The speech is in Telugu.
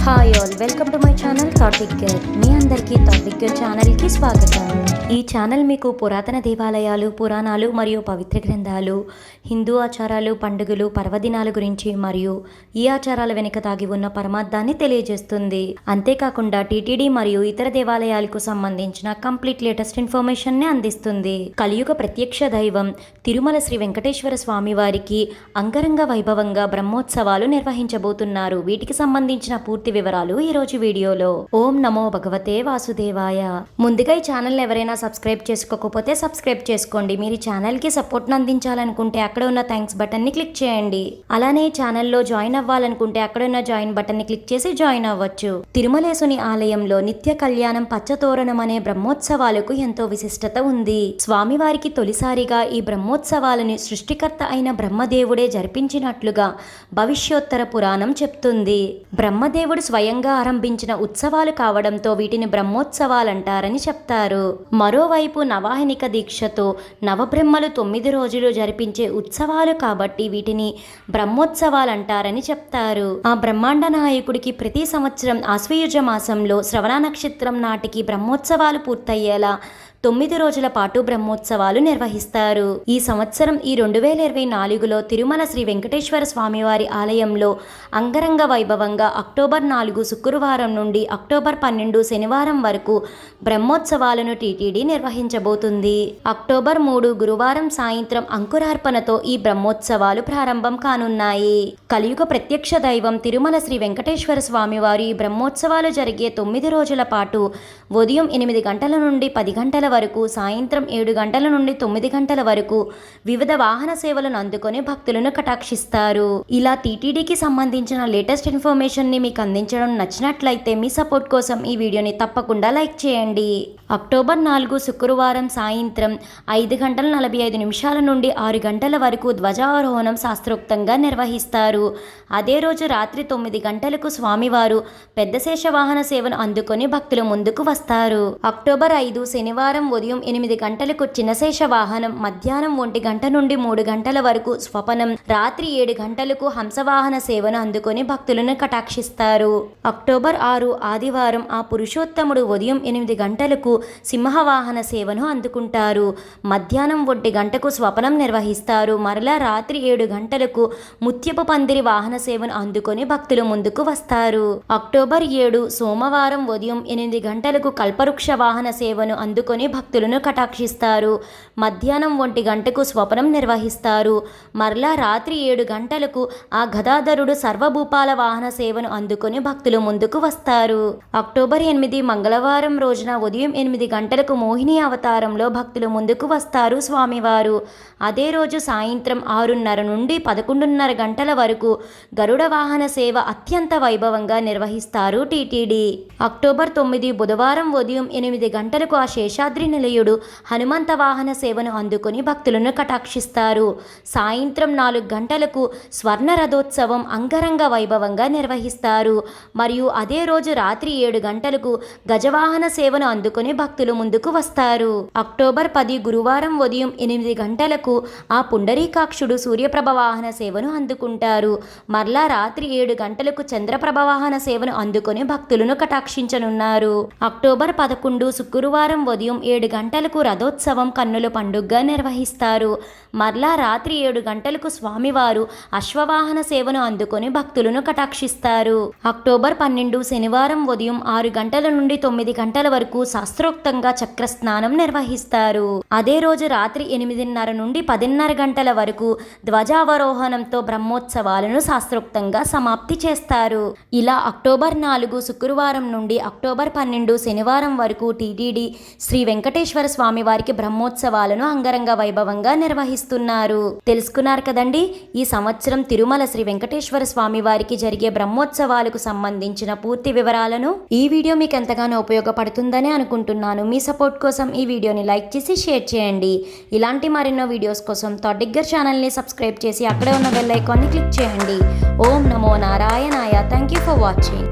Hi all, welcome to my channel thought trigger. మీ అందరికీ థాట్ టిగ్గర్ ఛానల్కి స్వాగతం. ఈ ఛానల్ మీకు పురాతన దేవాలయాలు, పురాణాలు మరియు పవిత్ర గ్రంథాలు, హిందూ ఆచారాలు, పండుగలు, పర్వదినాల గురించి మరియు ఈ ఆచారాల వెనుక దాగి ఉన్న పరమార్థాన్ని తెలియజేస్తుంది. అంతేకాకుండా టీటీడీ మరియు ఇతర దేవాలయాలకు సంబంధించిన కంప్లీట్ లేటెస్ట్ ఇన్ఫర్మేషన్ని అందిస్తుంది. కలియుగ ప్రత్యక్ష దైవం తిరుమల శ్రీ వెంకటేశ్వర స్వామి వారికి అంగరంగ వైభవంగా బ్రహ్మోత్సవాలు నిర్వహించబోతున్నారు. వీటికి సంబంధించిన పూర్తి వివరాలు ఈ రోజు వీడియోలో. ఓం నమో భగవతే వాసుదేవాయ. ముందుగా ఈ ఛానల్ ఎవరైనా సబ్స్క్రైబ్ చేసుకోకపోతే సబ్స్క్రైబ్ చేసుకోండి. మీరు ఈ ఛానల్ కి సపోర్ట్ అందించాలనుకుంటే అక్కడ ఉన్న థ్యాంక్స్ బటన్ ని క్లిక్ చేయండి. అలానే ఈ ఛానల్లో జాయిన్ అవ్వాలనుకుంటే అక్కడ ఉన్న జాయిన్ బటన్ ని క్లిక్ చేసి జాయిన్ అవ్వచ్చు. తిరుమలేశుని ఆలయంలో నిత్య కళ్యాణం పచ్చతోరణం అనే బ్రహ్మోత్సవాలకు ఎంతో విశిష్టత ఉంది. స్వామివారికి తొలిసారిగా ఈ బ్రహ్మోత్సవాలను సృష్టికర్త అయిన బ్రహ్మదేవుడే జరిపించినట్లుగా భవిష్యోత్తర పురాణం చెప్తుంది. బ్రహ్మదేవుడు స్వయంగా ఆరంభించిన ఉత్సవాలు కావడంతో వీటిని బ్రహ్మోత్సవాలంటారని చెప్తారు. మరోవైపు నవాహినిక దీక్షతో నవబ్రహ్మలు 9 రోజులు జరిపించే ఉత్సవాలు కాబట్టి వీటిని బ్రహ్మోత్సవాలంటారని చెప్తారు. ఆ బ్రహ్మాండ నాయకుడికి ప్రతి సంవత్సరం ఆశ్వయుజ మాసంలో శ్రవణ నక్షత్రం నాటికి బ్రహ్మోత్సవాలు పూర్తయ్యేలా 9 రోజుల పాటు బ్రహ్మోత్సవాలు నిర్వహిస్తారు. ఈ సంవత్సరం 2024లో తిరుమల శ్రీ వెంకటేశ్వర స్వామివారి ఆలయంలో అంగరంగ వైభవంగా అక్టోబర్ 4 శుక్రవారం నుండి అక్టోబర్ 12 శనివారం వరకు బ్రహ్మోత్సవాలను టీటీడీ నిర్వహించబోతుంది. అక్టోబర్ 3 గురువారం సాయంత్రం అంకురార్పణతో ఈ బ్రహ్మోత్సవాలు ప్రారంభం కానున్నాయి. కలియుగ ప్రత్యక్ష దైవం తిరుమల శ్రీ వెంకటేశ్వర స్వామివారి ఈ బ్రహ్మోత్సవాలు జరిగే 9 రోజుల పాటు ఉదయం 8 గంటల నుండి 10 గంటల వరకు, సాయంత్రం 7 గంటల నుండి 9 గంటల వరకు వివిధ వాహన సేవలను అందుకొని భక్తులను కటాక్షిస్తారు. ఇలా టీటీడీకి సంబంధించిన లేటెస్ట్ ఇన్ఫర్మేషన్ ని మీకు అందించడం నచ్చినట్లయితే మీ సపోర్ట్ కోసం ఈ వీడియోని తప్పకుండా లైక్ చేయండి. అక్టోబర్ 4 శుక్రవారం సాయంత్రం 5 గంటల 45 నిమిషాల నుండి 6 గంటల వరకు ధ్వజారోహణం శాస్త్రోక్తంగా నిర్వహిస్తారు. అదే రోజు రాత్రి 9 గంటలకు స్వామివారు పెద్ద శేషవాహన సేవను అందుకొని భక్తుల ముందుకు వస్తారు. అక్టోబర్ 5 శనివారం ఉదయం 8 గంటలకు చిన్నశేష వాహనం, మధ్యాహ్నం 1 గంట నుండి 3 గంటల వరకు స్వపనం, రాత్రి 7 గంటలకు హంసవాహన సేవను అందుకొని భక్తులను కటాక్షిస్తారు. అక్టోబర్ 6 ఆదివారం ఆ పురుషోత్తముడు ఉదయం 8 గంటలకు సింహవాహన సేవను అందుకుంటారు. మధ్యాహ్నం 1 గంటకు స్వపనం నిర్వహిస్తారు. మరలా రాత్రి 7 గంటలకు ముత్యపు పందిరి వాహన సేవను అందుకొని భక్తులు ముందుకు వస్తారు. అక్టోబర్ 7 సోమవారం ఉదయం 8 గంటలకు కల్పవృక్ష వాహన సేవను అందుకొని భక్తులను కటాక్షిస్తారు. మధ్యాహ్నం 1 గంటకు స్వపనం నిర్వహిస్తారు. మరలా రాత్రి 7 గంటలకు ఆ గదాధరుడు సర్వభూపాల వాహన సేవను అందుకొని భక్తులు ముందుకు వస్తారు. అక్టోబర్ 8 మంగళవారం రోజున ఉదయం 8 గంటలకు మోహిని అవతారంలో భక్తులు ముందుకు వస్తారు స్వామివారు. అదే రోజు సాయంత్రం 6:30 నుండి 11:30 గంటల వరకు గరుడ వాహన సేవ అత్యంత వైభవంగా నిర్వహిస్తారు టీటీడీ. అక్టోబర్ 9 బుధవారం ఉదయం 8 గంటలకు ఆ శేషాద్రి నిలయుడు హనుమంత వాహన సేవను అందుకొని భక్తులను కటాక్షిస్తారు. సాయంత్రం 4 గంటలకు స్వర్ణ రథోత్సవం అంగరంగ వైభవంగా నిర్వహిస్తారు. మరియు అదే రోజు రాత్రి 7 గంటలకు గజవాహన సేవను అందుకొని భక్తులు ముందుకు వస్తారు. అక్టోబర్ 10 గురువారం ఉదయం 8 గంటలకు ఆ పుండరీకాక్షుడు సూర్యప్రభ వాహన సేవను అందుకుంటారు. మరలా రాత్రి 7 గంటలకు చంద్రప్రభ వాహన సేవను అందుకొని భక్తులను కటాక్షించనున్నారు. అక్టోబర్ 11 శుక్రవారం ఉదయం 7 గంటలకు రథోత్సవం కన్నుల పండుగగా నిర్వహిస్తారు. మరలా రాత్రి 7 గంటలకు స్వామివారు అశ్వవాహన సేవను అందుకొని భక్తులను కటాక్షిస్తారు. అక్టోబర్ 12 శనివారం ఉదయం 6 గంటల నుండి 9 గంటల వరకు శాస్త్రోక్తంగా చక్రస్నానం నిర్వహిస్తారు. అదే రోజు రాత్రి 8:30 నుండి 10:30 గంటల వరకు ధ్వజావరోహణంతో బ్రహ్మోత్సవాలను శాస్త్రోక్తంగా సమాప్తి చేస్తారు. ఇలా అక్టోబర్ 4 శుక్రవారం నుండి అక్టోబర్ 12 శనివారం వరకు టీటీడీ శ్రీ వెంకటేశ్వర స్వామి వారికి బ్రహ్మోత్సవాలను అంగరంగ వైభవంగా నిర్వహిస్తున్నారు. తెలుసుకున్నారు కదండి, ఈ సంవత్సరం తిరుమల శ్రీ వెంకటేశ్వర స్వామి వారికి జరిగే బ్రహ్మోత్సవాలకు సంబంధించిన పూర్తి వివరాలను. ఈ వీడియో మీకు ఎంతగానో ఉపయోగపడుతుందని అనుకుంటున్నాను. మీ సపోర్ట్ కోసం ఈ వీడియోని లైక్ చేసి షేర్ చేయండి. ఇలాంటి మరెన్నో వీడియోస్ కోసం థాట్ టిగ్గర్ ఛానల్ని సబ్స్క్రైబ్ చేసి అక్కడే ఉన్న బెల్ ఐకాన్ని క్లిక్ చేయండి. ఓం నమో నారాయణాయ. Thank you for watching.